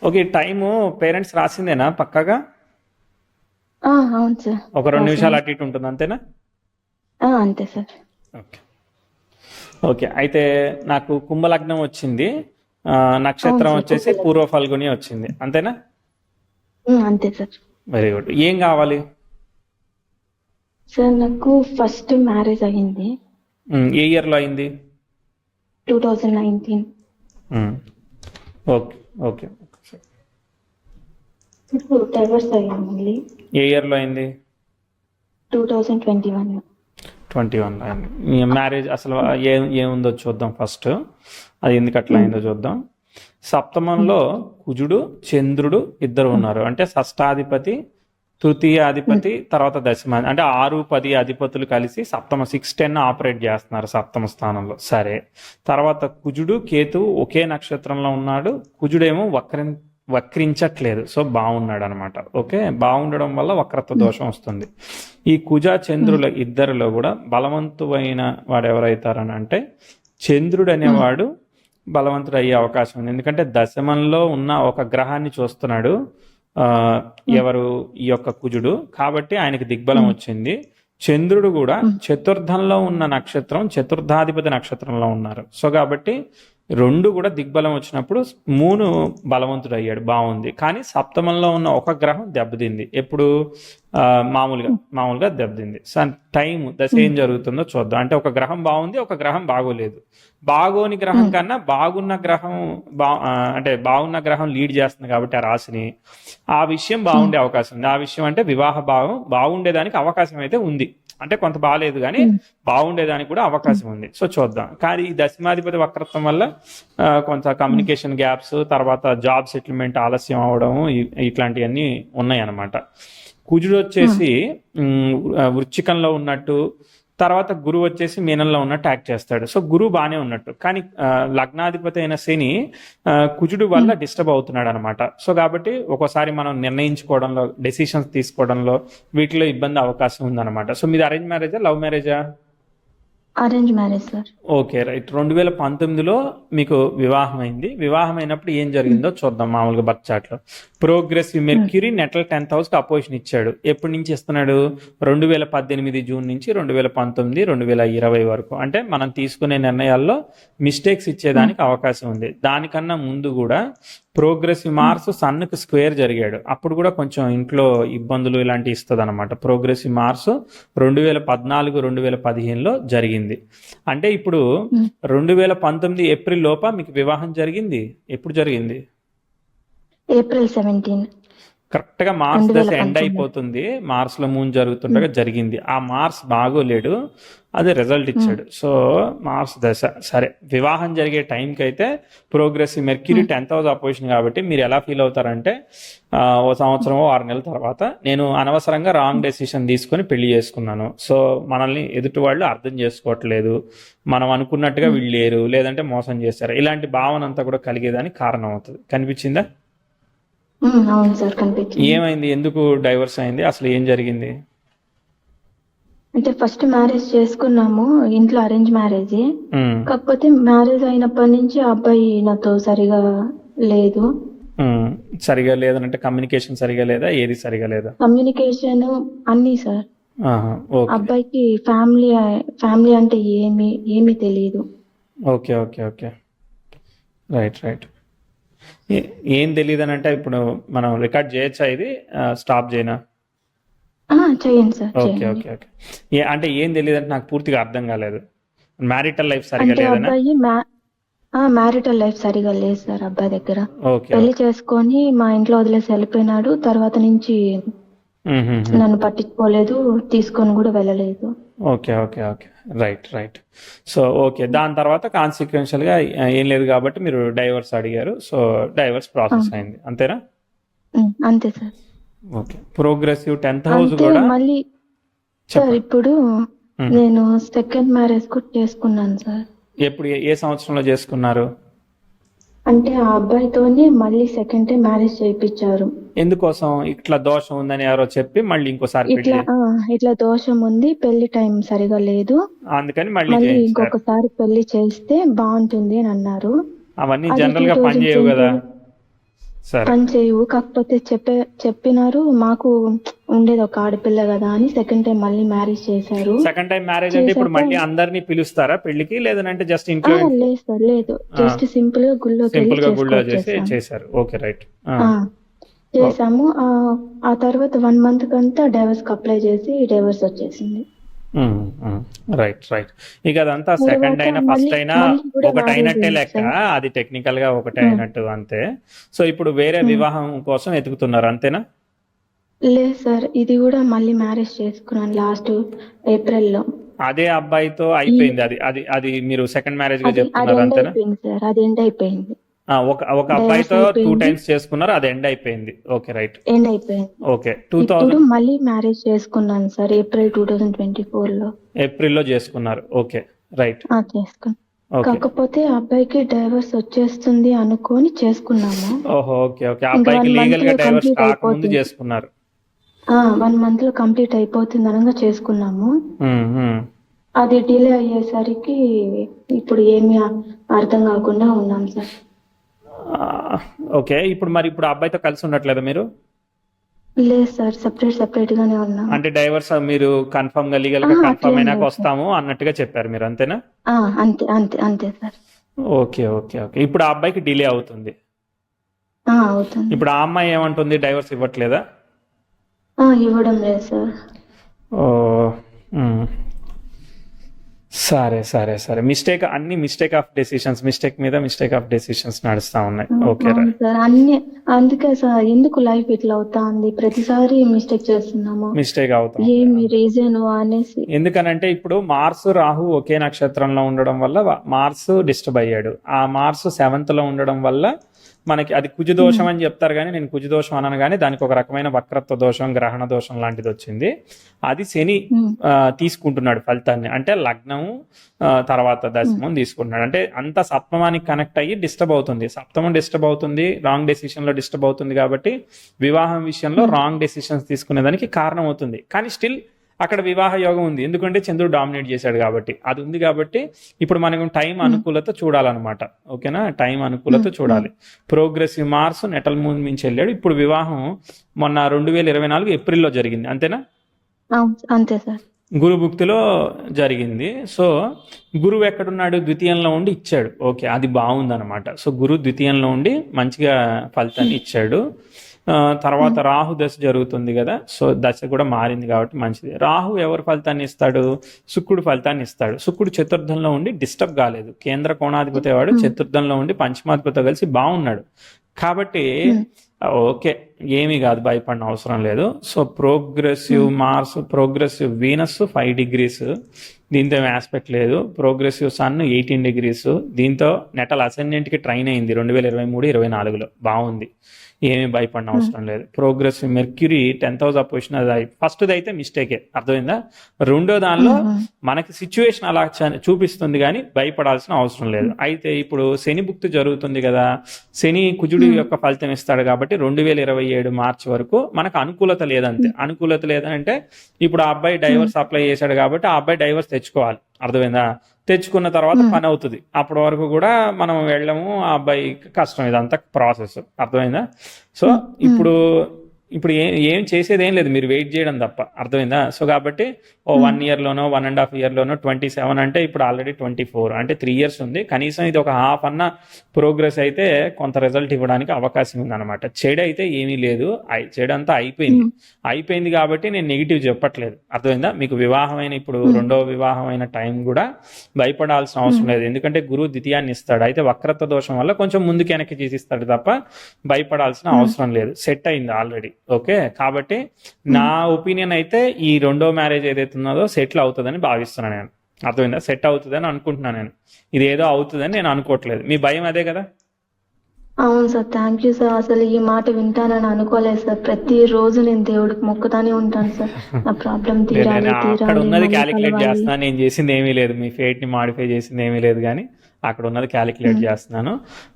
Okay. Time parents రాసిందేనా పక్కాగా? అవును sir. ఒక 2 నిమిషాలు రాసింది. అటు ఇటు ఉంటుంది అంతేనా? అంతే సార్. ఓకే. ఓకే. అయితే నాకు కుంభలగ్నం వచ్చింది. అవును నక్షత్రం సార్. వచ్చేసి పూర్వ ఫల్గుని వచ్చింది. అంతేనా? అంతే సార్. Very good. ఏం కావాలి? సార్ నాకు ఫస్ట్ మ్యారేజ్ అయింది ఏ ఇయర్‌లో అయింది? 2019. హ్మ్. ఓకే. ఓకే. ఇప్పుడు డైవర్స్ అయ్యాం మళ్ళీ ఏ ఇయర్‌లో అయింది? 2021. 21 అయింది. మీ మ్యారేజ్ అసలు ఏముందో చూద్దాం ఫస్ట్. అది ఎందుకు అట్లా అయిందో చూద్దాం. సప్తమంలో కుజుడు, చంద్రుడు ఇద్దరు ఉన్నారు. అంటే షష్టాధిపతి, తృతీయాధిపతి, తర్వాత దశమ, అంటే 6, 10 అధిపతులు కలిసి సప్తమ 6-10 ఆపరేట్ చేస్తున్నారు సప్తమ స్థానంలో. సరే, తర్వాత కుజుడు, కేతువు ఒకే నక్షత్రంలో ఉన్నాడు. కుజుడేమో వక్రించట్లేదు, సో బాగున్నాడు అనమాట. ఓకే, బాగుండడం వల్ల వక్రత్వ దోషం వస్తుంది. ఈ కుజ చంద్రుల ఇద్దరిలో కూడా బలవంతుడైన వాడు ఎవరైతారని అంటే చంద్రుడు అనేవాడు బలవంతుడు అయ్యే అవకాశం ఉంది. ఎందుకంటే దశమంలో ఉన్న ఒక గ్రహాన్ని చూస్తున్నాడు ఎవరు, ఈ యొక్క కుజుడు. కాబట్టి ఆయనకి దిగ్బలం వచ్చింది. చంద్రుడు కూడా చతుర్థంలో ఉన్న నక్షత్రం, చతుర్థాధిపతి నక్షత్రంలో ఉన్నారు. సో కాబట్టి రెండు కూడా దిగ్బలం వచ్చినప్పుడు మూను బలవంతుడు అయ్యాడు, బాగుంది. కానీ సప్తమంలో ఉన్న ఒక గ్రహం దెబ్బతింది. ఎప్పుడు? మామూలుగా దెబ్బతింది. టైం దశ ఏం జరుగుతుందో చూద్దాం. అంటే ఒక గ్రహం బాగుంది, ఒక గ్రహం బాగోలేదు. బాగోని గ్రహం కన్నా బాగున్న గ్రహం అంటే బాగున్న గ్రహం లీడ్ చేస్తుంది కాబట్టి ఆ రాశిని, ఆ విషయం బాగుండే అవకాశం ఉంది. ఆ విషయం అంటే వివాహ భావం బాగుండేదానికి అవకాశం అయితే ఉంది. అంటే కొంత బాగాలేదు కానీ బాగుండేదానికి కూడా అవకాశం ఉంది. సో చూద్దాం. కానీ ఈ దశమాధిపతి వక్రత్వం వల్ల కొంత కమ్యూనికేషన్ గ్యాప్స్, తర్వాత జాబ్ సెటిల్మెంట్ ఆలస్యం అవడం, ఇట్లాంటివన్నీ ఉన్నాయి అన్నమాట. కుజుడు వచ్చేసి వృశ్చికంలో ఉన్నట్టు, తర్వాత గురువు వచ్చేసి మీనంలో ఉన్నట్టు యాక్ట్ చేస్తాడు. సో గురువు బాగానే ఉన్నట్టు, కానీ లగ్నాధిపతి అయిన శని కుజుడు వల్ల డిస్టర్బ్ అవుతున్నాడు అనమాట. సో కాబట్టి ఒక్కోసారి మనం నిర్ణయించుకోవడంలో, డెసిషన్స్ తీసుకోవడంలో వీటిలో ఇబ్బంది అవకాశం ఉందన్నమాట. సో మీది అరేంజ్ మ్యారేజా, లవ్ మ్యారేజా? Arrange marriage sir. Okay, right. 2019లో మీకు వివాహం అయింది. వివాహం అయినప్పుడు ఏం జరిగిందో చూద్దాం. మామూలుగా బర్త్ చార్ట్లో ప్రోగ్రెసివ్ మెర్క్యూరీ నెటల్ 10th హౌస్కి అపోజిషన్ ఇచ్చాడు. ఎప్పటి నుంచి ఇస్తున్నాడు? 2018 జూన్ నుంచి 2019, 2020 వరకు. అంటే మనం తీసుకునే నిర్ణయాల్లో మిస్టేక్స్ ఇచ్చేదానికి అవకాశం ఉంది. దానికన్నా ముందు కూడా ప్రోగ్రెసివ్ మార్స్ సన్నుకు స్క్వేర్ జరిగాడు. అప్పుడు కూడా కొంచెం ఇంట్లో ఇబ్బందులు ఇలాంటివి ఇస్తుంది అనమాట. ప్రోగ్రెసివ్ మార్స్ 2014, 2015లో జరిగింది. అంటే ఇప్పుడు 2019 ఏప్రిల్ లోప మీకు వివాహం జరిగింది. ఎప్పుడు జరిగింది? ఏప్రిల్ 17. కరెక్ట్గా మార్స్ దశ ఎండ్ అయిపోతుంది, మార్స్లో మూన్ జరుగుతుండగా జరిగింది. ఆ మార్స్ బాగోలేడు, అదే రిజల్ట్ ఇచ్చాడు. సో మార్స్ దశ సరే. వివాహం జరిగే టైంకి అయితే progressive mercury 10th house opposition కాబట్టి మీరు ఎలా ఫీల్ అవుతారంటే, ఓ సంవత్సరం 6 నెలల తర్వాత నేను అనవసరంగా రాంగ్ డెసిషన్ తీసుకొని పెళ్లి చేసుకున్నాను, సో మనల్ని ఎదుటి వాళ్ళు అర్థం చేసుకోవట్లేదు, మనం అనుకున్నట్టుగా వీళ్ళు లేరు, లేదంటే మోసం చేశారు, ఇలాంటి భావన అంతా కూడా కలిగేదానికి కారణం అవుతుంది. కనిపించిందా? అవును సార్, కనిపించింది. ఏమైంది? ఎందుకు డైవర్స్ అయింది? అసలు ఏం జరిగింది? అంటే ఫస్ట్ మ్యారేజ్ చేసుకున్నాము, ఇంట్లో అరేంజ్ మ్యారేజ్. కాకపోతే మ్యారేజ్ అయినప్పటి నుంచి ఆ అబ్బాయి నాతో సరిగా లేదు. సరిగా లేదనంటే కమ్యూనికేషన్ సరిగా లేదా? ఏది సరిగా లేదా? కమ్యూనికేషన్ అన్ని సార్. అబ్బాయికి ఫ్యామిలీ అంటే ఏమీ తెలియదు. Okay okay okay, right right. ఏం తెలియదు అని అంటే ఇప్పుడు మనం రికార్డ్ చేయొచ్చా? ఇది స్టాప్ చేయనా? చేయండి సార్. Okay okay okay. అంటే ఏం తెలియదు అంటే నాకు పూర్తిగా అర్థం కాలేదు. మ్యారిటల్ లైఫ్ సరిగా లేదనా? మ్యారిటల్ లైఫ్ సరిగా లేదు సార్ అబ్బాయి దగ్గర. ఓకే. పెళ్లి చేసుకొని మా ఇంట్లో వదిలేసి వెళ్ళిపోయినాడు. తర్వాత నుంచి నన్ను పట్టించుకోలేదు, తీసుకొని కూడా వెళ్ళలేదు. Okay okay okay, right right. So okay, దాని తర్వాత కాన్సిక్వెన్షియల్ గా ఏం లేదు కాబట్టి మీరు డైవర్స్ అడిగారు. సో డైవర్స్ ప్రాసెస్ అయింది, అంతేనా? అంతే sir. Okay. Progressive 10th house కూడా మళ్ళీ సార్ ఇప్పుడు నేను సెకండ్ మ్యారేజ్ కూడా చేసుకున్నాను సార్. ఎప్పుడు, ఏ సంవత్సరంలో చేసుకున్నారు? అంటే ఆ అబ్బాయితోనే మళ్ళీ సెకండ్ టైం మ్యారేజ్ చేయించారు. ఎందుకోసం? ఇట్లా దోషం ఉందని ఎవరో చెప్పి మళ్ళీ ఇంకోసారి ఇట్లా దోషం ఉంది, పెళ్లి టైం సరిగా లేదు, అందుకని మళ్ళీ ఇంకొకసారి పెళ్లి చేస్తే బాగుంటుంది అని అన్నారు. అవన్నీ జనరల్ గా పనిచేయవు కదా. సరే. పని చేయవు. కాకపోతే చెప్పినారు మాకు ఉండేది ఒక ఆడపిల్ల కదా అని సెకండ్ టైం మళ్ళీ మ్యారేజ్ చేశారు. సెకండ్ టైం మ్యారేజ్ అంటే ఇప్పుడు మళ్ళీ అందరినీ పిలుస్తారా పెళ్లికి, లేదంటే జస్ట్ ఆ, ఇంట్లో లేదు సార్, లేదు. జస్ట్ సింపుల్ గా గుళ్ళోకి వెళ్ళి సింపుల్ గా గుళ్ళో చేసి చేసుకొచ్చేసాము. చేశారు? Okay, right. చేసాము. ఆ తర్వాత 1 month కంతా డైవర్స్ కి అప్లై చేసి డైవర్స్ వచ్చేసింది. Right right. ఇక అదంతా తర్వాత సెకండ్ అయినా ఫస్ట్ అయినా మళ్ళీ కూడా ఒకటి మ్యారేజ్ అయినట్టే అయింది లెక్క, సార్. అది టెక్నికల్ గా ఒకటే అయినట్టు అంతే. సో ఇప్పుడు వేరే వివాహం కోసం ఎతుకుతున్నారు అంతేనా? లేదు సార్, ఇది కూడా మళ్ళీ మ్యారేజ్ చేసుకున్నాను లాస్ట్ ఏప్రిల్లో. అదే అబ్బాయితో అయిపోయింది అది అది అది మీరు సెకండ్ మ్యారేజ్ గా అది చెప్తున్నారు ఎండ్ అంతేనా? అయిపోయింది సార్, అది ఎండ్ అయిపోయింది. ఒక అబ్బాయితో డైవర్స్ 2 అయిపోయింది, times చేసుకున్నారు, అది ఎండ్ అయిపోయింది. Okay, right. ఎండ్ అయిపోయింది. ఓకే. ఇప్పుడు మళ్ళీ మ్యారేజ్ చేసుకున్నాను సార్ ఏప్రిల్ 2024 లో. ఏప్రిల్లో చేసుకున్నారు. Okay, right. చేసుకున్నాను. ఓకే. కాకపోతే అబ్బాయికి డైవర్స్ వచ్చేస్తుంది అనుకొని చేసుకున్నాము. ఓహో, ఓకే ఓకే. ఇంకా అబ్బాయికి 1 month లీగల్ గా లో డైవర్స్ కంప్లీట్ కాకముందు అయిపోతుంది. చేసుకున్నారు. 1 month లో కంప్లీట్ అయిపోతుంది అనగా చేసుకున్నాము. ఉమ్, ఉమ్. అది డిలే అయ్యేసరికి ఇప్పుడు ఏమీ అర్థం కాకుండా ఉన్నాం సార్. ఆ, ఓకే. ఇప్పుడు అబ్బాయితో కలిసి ఉండట్లేదా మీరు? లేదు సార్, సెపరేట్ గానే ఉన్నాం. అంటే డైవర్స్ మీరు కన్ఫర్మ్ గా లీగల్ గా అట్లేం కన్ఫర్మ్ అయినాక లేదు సార్. వస్తాము అన్నట్టుగా చెప్పారు మీరు, అంతేనా? అంతే అంతే అంతే సార్. Okay okay okay. ఇప్పుడు ఆ అబ్బాయికి డిలే అవుతుంది. అవుతుంది. ఇప్పుడు ఆ అమ్మాయి ఏమంటుంది, డైవర్స్ ఇవ్వట్లేదా? ఇవ్వడం లేదు సార్. ఓ, ఉమ్. సరే సరే సరే. అన్ని మిస్టేక్ ఆఫ్ డెసిషన్స్ నడుస్తా ఉన్నాయి. ఓకే, అవును రైట్. సార్, అందుకే సార్ ఎందుకు లైఫ్ ఇట్లా అవుతా ఉంది, ప్రతిసారి మిస్టేక్ చేస్తున్నాము, మిస్టేక్ అవుతాం. ఏమి రీజన్ అనేసి. ఎందుకనంటే ఇప్పుడు మార్స్ రాహు ఒకే నక్షత్రంలో ఉండడం వల్ల మార్స్ డిస్టర్బ్ అయ్యాడు. ఆ మార్స్ 7th లో ఉండడం వల్ల మనకి అది కుజదోషం అని చెప్తారు, కానీ నేను కుజదోషం అనను, కానీ దానికి ఒక రకమైన వక్రత్వ దోషం, గ్రహణ దోషం లాంటిది వచ్చింది. అది శని తీసుకుంటున్నాడు ఫలితాన్ని. అంటే లగ్నము తర్వాత దశమం తీసుకుంటున్నాడు. అంటే అంత సప్తమానికి కనెక్ట్ అయ్యి డిస్టర్బ్ అవుతుంది. సప్తమం డిస్టర్బ్ అవుతుంది, రాంగ్ డెసిషన్ లో డిస్టర్బ్ అవుతుంది. కాబట్టి వివాహం విషయంలో రాంగ్ డెసిషన్స్ తీసుకునేదానికి కారణం అవుతుంది. కానీ స్టిల్ అక్కడ వివాహ యోగం ఉంది, ఎందుకంటే చంద్రుడు డామినేట్ చేశాడు కాబట్టి. అది ఉంది కాబట్టి ఇప్పుడు మనం టైం అనుకూలత చూడాలన్నమాట. ఓకేనా? టైం అనుకూలత చూడాలి. ప్రోగ్రెసివ్ మార్స్ నెటల్ మూన్ మించి వెళ్ళాడు. ఇప్పుడు వివాహం మొన్న 2024 ఏప్రిల్లో జరిగింది, అంతేనా? అంతే సార్. గురు భుక్తిలో జరిగింది. సో గురువు ఎక్కడున్నాడు? ద్వితీయంలో ఉండి ఇచ్చాడు. ఓకే, అది బాగుందన్నమాట. సో గురువు ద్వితీయంలో ఉండి మంచిగా ఫలితాన్ని ఇచ్చాడు. తర్వాత రాహు దశ జరుగుతుంది కదా, సో దశ కూడా మారింది కాబట్టి మంచిది. రాహు ఎవరు ఫలితాన్ని ఇస్తాడు? శుక్రుడు ఫలితాన్ని ఇస్తాడు. శుక్రుడు చతుర్థంలో ఉండి డిస్టర్బ్ కాలేదు. కేంద్ర కోణాధిపతి వాడు చతుర్థంలో ఉండి పంచమాధిపతితో కలిసి బాగున్నాడు కాబట్టి ఓకే, ఏమీ కాదు, భయపడిన అవసరం లేదు. So progressive Mars, progressive Venus 5 degrees, దీంతో ఏం ఆస్పెక్ట్ లేదు. ప్రోగ్రెసివ్ సన్ 18 degrees, దీంతో నెటల్ అసెండెంట్కి ట్రైన్ అయింది 2023-24లో, బాగుంది, ఏమీ భయపడిన అవసరం లేదు. Progressive mercury 10th house position, అది ఫస్ట్ది అయితే మిస్టేకే, అర్థమైందా? రెండో దానిలో మనకి సిచ్యువేషన్ అలా చూపిస్తుంది, కానీ భయపడాల్సిన అవసరం లేదు. అయితే ఇప్పుడు శని భుక్తి జరుగుతుంది కదా, శని కుజుడి యొక్క ఫలితం ఇస్తాడు కాబట్టి 2027 మార్చి వరకు మనకు అనుకూలత లేదంతే. అనుకూలత లేదంటే ఇప్పుడు ఆ అబ్బాయి డైవర్స్ అప్లై చేశాడు కాబట్టి ఆ అబ్బాయి డైవర్స్ తెచ్చుకోవాలి, అర్థమైందా? తెచ్చుకున్న తర్వాత పని అవుతుంది. అప్పటి వరకు కూడా మనం వెళ్ళము, ఆ అబ్బాయి కష్టం, ఇదంతా ప్రాసెస్, అర్థమైందా? సో ఇప్పుడు ఏం చేసేది ఏం లేదు, మీరు వెయిట్ చేయడం తప్ప, అర్థమైందా? సో కాబట్టి 1 yearలోనో 1.5 yearలోనో 27 అంటే ఇప్పుడు ఆల్రెడీ 24, అంటే 3 years ఉంది. కనీసం ఇది ఒక హాఫ్ అన్న ప్రోగ్రెస్ అయితే కొంత రిజల్ట్ ఇవ్వడానికి అవకాశం ఉందన్నమాట. చెడు అయితే ఏమీ లేదు, చెడు అంతా అయిపోయింది కాబట్టి నేను నెగిటివ్ చెప్పట్లేదు, అర్థమైందా? మీకు వివాహమైన ఇప్పుడు రెండో వివాహమైన టైం కూడా భయపడాల్సిన అవసరం లేదు, ఎందుకంటే గురువు ద్వితీయాన్ని ఇస్తాడు. అయితే వక్రత్వ దోషం వల్ల కొంచెం ముందుకు వెనక్కి చేసిస్తాడు తప్ప భయపడాల్సిన అవసరం లేదు, సెట్ అయింది ఆల్రెడీ. ఓకే, కాబట్టి నా ఒపీనియన్ అయితే ఈ రెండో మ్యారేజ్ ఏదైతే ఉన్నదో సెటిల్ అవుతుందని భావిస్తున్నాను నేను, అర్థమైందా? సెట్ అవుతుందని అనుకుంటున్నాను నేను, ఇది ఏదో అవుతుందని నేను అనుకోవట్లేదు. మీ భయం అదే కదా? అవును సార్, థ్యాంక్ యూ సార్. అసలు ఈ మాట వింటానని అనుకోలేదు సార్. ప్రతి రోజు నేను దేవుడికి మొక్కుతానే ఉంటాను సార్, నా ప్రాబ్లం తీరాలి అక్కడ ఉన్నది క్యాలిక్యులేట్ చేస్తున్నా, నేను చేసింది ఏమీ లేదు, మీ ఫేట్ ని మాడిఫై చేసింది ఏమీ లేదు. కానీ అక్కడ ఉన్నది క్యాలిక్యులేట్ చేస్తున్నాను.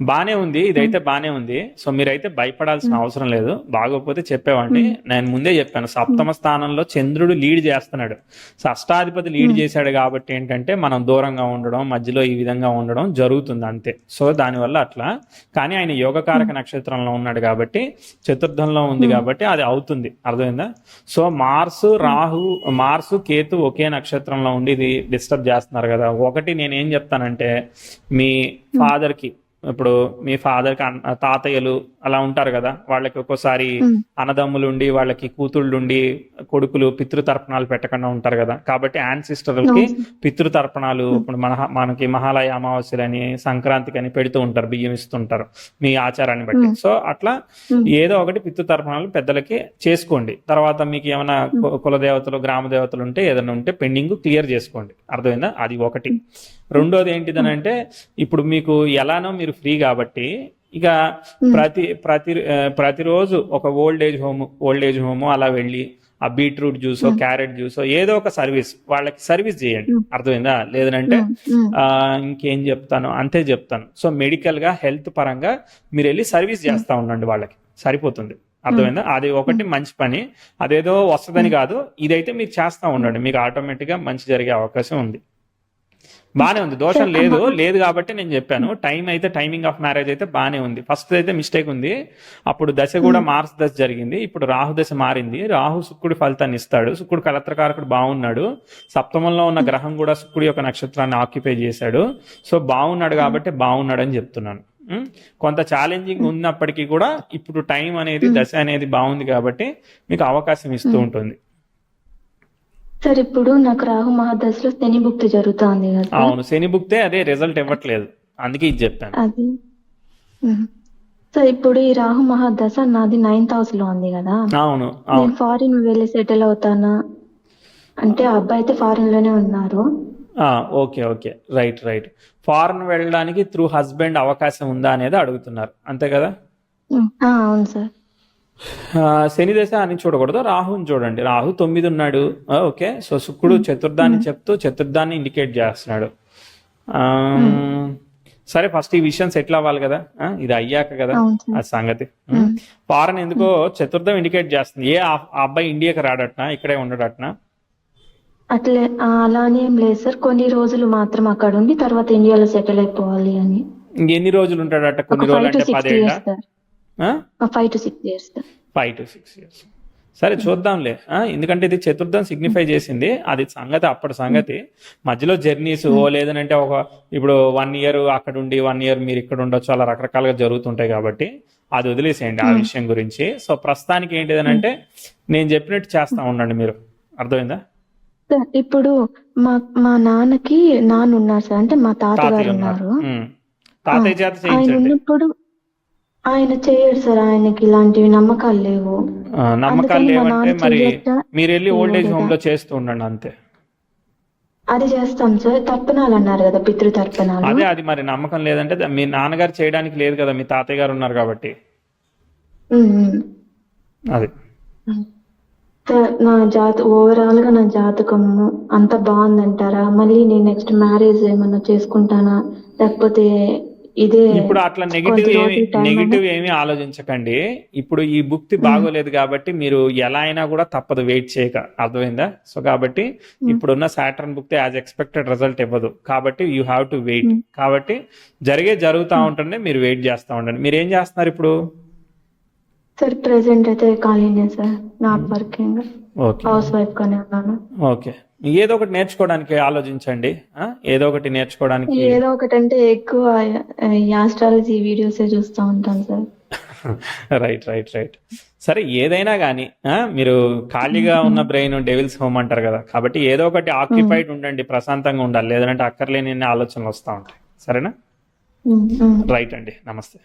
బానే ఉంది, ఇదైతే బానే ఉంది. సో మీరైతే భయపడాల్సిన అవసరం లేదు. బాగోకపోతే చెప్పేవాడిని. నేను ముందే చెప్పాను, సప్తమ స్థానంలో చంద్రుడు లీడ్ చేస్తున్నాడు. సో అష్టాధిపతి లీడ్ చేశాడు కాబట్టి ఏంటంటే మనం దూరంగా ఉండడం, మధ్యలో ఈ విధంగా ఉండడం జరుగుతుంది అంతే. సో దానివల్ల అట్లా. కానీ ఆయన యోగకారక నక్షత్రంలో ఉన్నాడు కాబట్టి, చతుర్థంలో ఉంది కాబట్టి అది అవుతుంది. అర్థమైందా? సో మార్సు కేతు ఒకే నక్షత్రంలో ఉండి ఇది డిస్టర్బ్ చేస్తున్నారు కదా. ఒకటి నేనేం చెప్తానంటే, మీ ఫాదర్కి, ఇప్పుడు మీ ఫాదర్కి తాతయ్యలు అలా ఉంటారు కదా, వాళ్ళకి ఒక్కోసారి అన్నదమ్ములుండి వాళ్ళకి కూతుళ్ళుండి కొడుకులు పితృతర్పణాలు పెట్టకుండా ఉంటారు కదా. కాబట్టి యాన్సిస్టర్లకి పితృతర్పణాలు ఇప్పుడు మనకి మహాలయ అమావాస్యలని సంక్రాంతికి అని పెడుతూ ఉంటారు, బియ్యం ఇస్తుంటారు మీ ఆచారాన్ని బట్టి. సో అట్లా ఏదో ఒకటి పితృతర్పణాలు పెద్దలకి చేసుకోండి. తర్వాత మీకు ఏమైనా కులదేవతలు గ్రామ దేవతలు ఉంటే ఏదైనా ఉంటే పెండింగ్ క్లియర్ చేసుకోండి. అర్థమైందా? అది ఒకటి. రెండోది ఏంటిదనంటే, ఇప్పుడు మీకు ఎలానో మీరు ఫ్రీ కాబట్టి ఇక ప్రతిరోజు ఒక ఓల్డ్ ఏజ్ హోమ్ అలా వెళ్ళి ఆ బీట్రూట్ జ్యూసో క్యారెట్ జ్యూసో ఏదో ఒక వాళ్ళకి సర్వీస్ చేయండి. అర్థమైందా? లేదంటే ఇంకేం చెప్తాను, అంతే చెప్తాను. సో మెడికల్ గా హెల్త్ పరంగా మీరు వెళ్ళి సర్వీస్ చేస్తా ఉండండి, వాళ్ళకి సరిపోతుంది. అర్థమైందా? అది ఒకటి మంచి పని. అదేదో వస్తుందని కాదు, ఇదైతే మీరు చేస్తా ఉండండి, మీకు ఆటోమేటిక్ గా మంచి జరిగే అవకాశం ఉంది. బానే ఉంది, దోషం లేదు కాబట్టి నేను చెప్పాను. టైమింగ్ ఆఫ్ మ్యారేజ్ అయితే బానే ఉంది. ఫస్ట్ అయితే మిస్టేక్ ఉంది, అప్పుడు దశ కూడా మార్స్ దశ జరిగింది. ఇప్పుడు రాహు దశ మారింది. రాహు శుక్రుడి ఫలితాన్ని ఇస్తాడు. శుక్రుడు కలత్రకారకుడు బాగున్నాడు. సప్తమంలో ఉన్న గ్రహం కూడా శుక్రుడి యొక్క నక్షత్రాన్ని ఆక్యుపై చేశాడు. సో బాగున్నాడు కాబట్టి బాగున్నాడు అని చెప్తున్నాను. కొంత ఛాలెంజింగ్ ఉన్నప్పటికీ కూడా ఇప్పుడు టైం అనేది దశ అనేది బాగుంది కాబట్టి మీకు అవకాశం ఇస్తూ ఉంటుంది. సార్ ఇప్పుడు నాకు రాహు మహాదశలో శని భుక్తి జరుగుతుంది కదా. అవును, శని భుక్తే అదే రిజల్ట్ ఇవ్వట్లేదు, అందుకే ఇది చెప్పాను. అది సార్ ఇప్పుడు ఈ రాహు మహాదశ నాది 9th house లో ఉంది కదా. అవును, నేను ఫారిన్ వెళ్ళి సెటిల్ అవుతానా అంటే, ఆ అబ్బాయి అయితే ఫారిన్ లోనే ఉన్నారు. Okay right. ఫారెన్ వెళ్ళడానికి త్రూ హస్బెండ్ అవకాశం ఉందా అనేది అడుగుతున్నారు, అంతే కదా? అవును సార్. శని దశ అని చూడకూడదు, రాహుని చూడండి. రాహు 9 ఉన్నాడు. ఓకే, సో శుక్రుడు చతుర్థాన్ని చెప్తూ చతుర్థాన్ని ఇండికేట్ చేస్తున్నాడు. సరే, ఫస్ట్ ఈ విషయం సెటిల్ అవ్వాలి కదా, ఇది అయ్యాక కదా ఆ సంగతి. ఫారెన్ ఎందుకో చతుర్థం ఇండికేట్ చేస్తుంది. ఆ అబ్బాయి ఇండియాకి రాడట్నా, ఇక్కడే ఉండడట్నా? అట్లే అలానే ఏం లేదు సార్, కొన్ని రోజులు మాత్రం అక్కడ ఉండి తర్వాత ఇండియాలో సెటిల్ అయిపోవాలి అని. ఎన్ని రోజులు ఉంటాడట? కొన్ని రోజులు అంటే 10 ఏళ్ళ? 5 to 6 years. 5 to 6 years. సరే చూద్దాంలే. ఎందుకంటే ఇది చతుర్థం సిగ్నిఫై చేసింది, అది సంగతి అప్పటి సంగతి. మధ్యలో జర్నీస్ లేదనంటే ఇప్పుడు 1 year అక్కడ ఉండి 1 year మీరు ఇక్కడ ఉండొచ్చు, అలా రకరకాలుగా జరుగుతుంటాయి కాబట్టి అది వదిలేసేయండి ఆ విషయం గురించి. సో ప్రస్తుతానికి ఏంటిదనంటే నేను చెప్పినట్టు చేస్తా ఉండండి మీరు. అర్థమైందా? ఇప్పుడు మా నాన్నకి నాన్న ఉన్నారు సార్, అంటే మా తాతగారు ఉన్నారు. తాతయ్య చేత ఆయన చేయించండి. ఉన్నప్పుడు ఆయన చేయడు సార్, ఆయనకి ఇలాంటివి నమ్మకాలు లేవు. నమ్మకాలు అందుకని మా లేవంటే నాన్న మరి చెయ్యొచ్చా? మీరు వెళ్ళి ఓల్డ్ ఏజ్ లేదా? హోమ్ లో చేస్తూ ఉండండి అంతే. అది చేస్తాం సార్. తర్పణాలు అన్నారు కదా, పితృతర్పణాలు. అదే, అది మరి నమ్మకం లేదంటే మీ నాన్నగారు చేయడానికి లేదు కదా, మీ తాతయ్య గారు ఉన్నారు కాబట్టి. అది సార్, నా ఓవరాల్ గా నా జాతకం అంత బాగుందంటారా? మళ్ళీ నేను నెక్స్ట్ మ్యారేజ్ ఏమన్నా చేసుకుంటానా, లేకపోతే ఇదే? ఇప్పుడు అట్లా నెగిటివ్ ఏమి ఆలోచించకండి. ఇప్పుడు ఈ భుక్తి బాగోలేదు కాబట్టి మీరు ఎలా అయినా కూడా తప్పదు, వెయిట్ చేయక. అర్థమైందా? సో కాబట్టి ఇప్పుడున్న సాటర్న్ భుక్తి యాజ్ ఎక్స్పెక్టెడ్ రిజల్ట్ ఇవ్వదు కాబట్టి యూ హ్యావ్ టు వెయిట్. కాబట్టి జరుగుతూ ఉంటుంది, మీరు వెయిట్ చేస్తూ ఉండండి. మీరు ఏం చేస్తున్నారు ఇప్పుడు? సార్ ప్రెసెంట్ అయితే ఖాళీనే sir, not working, house wife గానే ఉన్నాను. ఓకే, ఏదో ఒకటి నేర్చుకోవడానికి ఆలోచించండి. ఏదో ఒకటి నేర్చుకోవడానికి. ఏదో ఒకటి అంటే ఎక్కువ ఆస్ట్రాలజీ వీడియోస్ చూస్తూ ఉంటాను సార్. రైట్. సరే, ఏదైనా కానీ మీరు ఖాళీగా ఉన్న బ్రెయిన్ డెవిల్స్ హోమ్ అంటారు కదా, కాబట్టి ఏదో ఒకటి ఆక్యుపైడ్ ఉండండి, ప్రశాంతంగా ఉండాలి. లేదంటే అక్కర్లేని ఆలోచనలు వస్తూ ఉంటాయి. సరేనా? రైట్ అండి, నమస్తే.